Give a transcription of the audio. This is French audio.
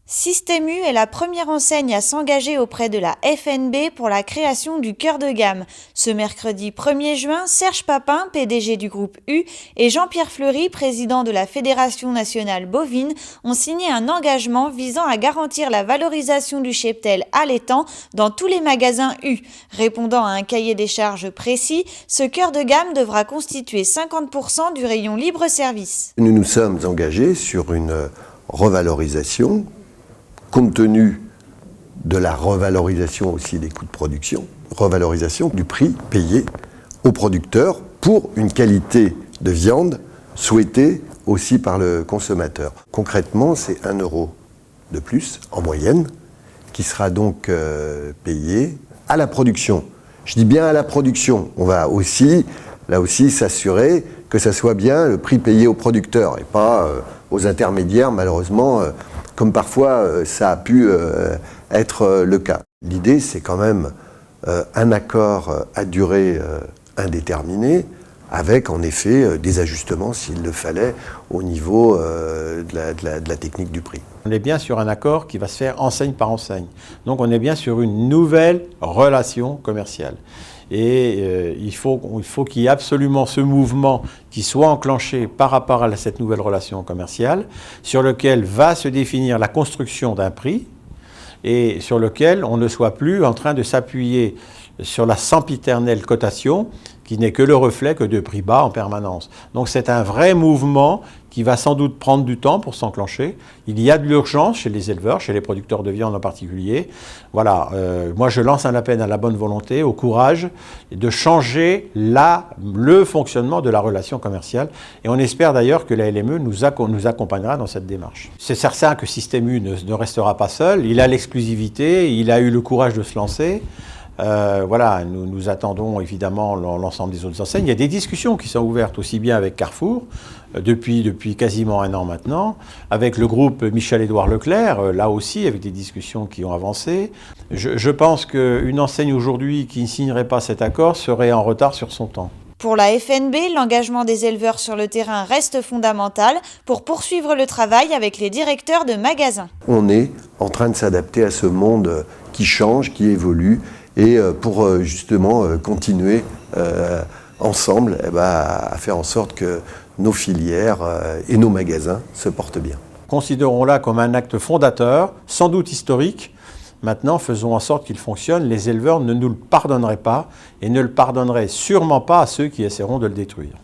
Système U est la première enseigne à s'engager auprès de la FNB pour la création du cœur de gamme. Ce mercredi 1er juin, Serge Papin, PDG du groupe U, et Jean-Pierre Fleury, président de la Fédération nationale bovine, ont signé un engagement visant à garantir la valorisation du cheptel allaitant dans tous les magasins U. Répondant à un cahier des charges précis, ce cœur de gamme devra constituer 50% du rayon libre-service. Nous nous sommes engagés sur une revalorisation compte tenu de la revalorisation aussi des coûts de production, revalorisation du prix payé aux producteurs pour une qualité de viande souhaitée aussi par le consommateur. Concrètement, c'est 1 € de plus en moyenne qui sera donc payé à la production. Je dis bien à la production. On va aussi, là aussi, s'assurer que ça soit bien le prix payé aux producteurs et pas aux intermédiaires, malheureusement, comme parfois ça a pu être le cas. L'idée, c'est quand même un accord à durée indéterminée, avec en effet des ajustements, s'il le fallait, au niveau de la technique du prix. On est bien sur un accord qui va se faire enseigne par enseigne. Donc on est bien sur une nouvelle relation commerciale. Et il faut qu'il y ait absolument ce mouvement qui soit enclenché par rapport à cette nouvelle relation commerciale, sur lequel va se définir la construction d'un prix et sur lequel on ne soit plus en train de s'appuyer sur la sempiternelle cotation qui n'est que le reflet que de prix bas en permanence. Donc c'est un vrai mouvement qui va sans doute prendre du temps pour s'enclencher. Il y a de l'urgence chez les éleveurs, chez les producteurs de viande en particulier. Voilà, moi je lance un appel à la bonne volonté, au courage de changer le fonctionnement de la relation commerciale. Et on espère d'ailleurs que la LME nous accompagnera dans cette démarche. C'est certain que Système U ne restera pas seul. Il a l'exclusivité, il a eu le courage de se lancer. Voilà, nous attendons évidemment l'ensemble des autres enseignes. Il y a des discussions qui sont ouvertes aussi bien avec Carrefour, depuis quasiment 1 an maintenant, avec le groupe Michel-Édouard Leclerc, là aussi avec des discussions qui ont avancé. Je pense qu'une enseigne aujourd'hui qui ne signerait pas cet accord serait en retard sur son temps. Pour la FNB, l'engagement des éleveurs sur le terrain reste fondamental pour poursuivre le travail avec les directeurs de magasins. On est en train de s'adapter à ce monde qui change, qui évolue, et pour justement continuer ensemble à faire en sorte que nos filières et nos magasins se portent bien. Considérons-la comme un acte fondateur, sans doute historique. Maintenant, faisons en sorte qu'il fonctionne. Les éleveurs ne nous le pardonneraient pas et ne le pardonneraient sûrement pas à ceux qui essaieront de le détruire.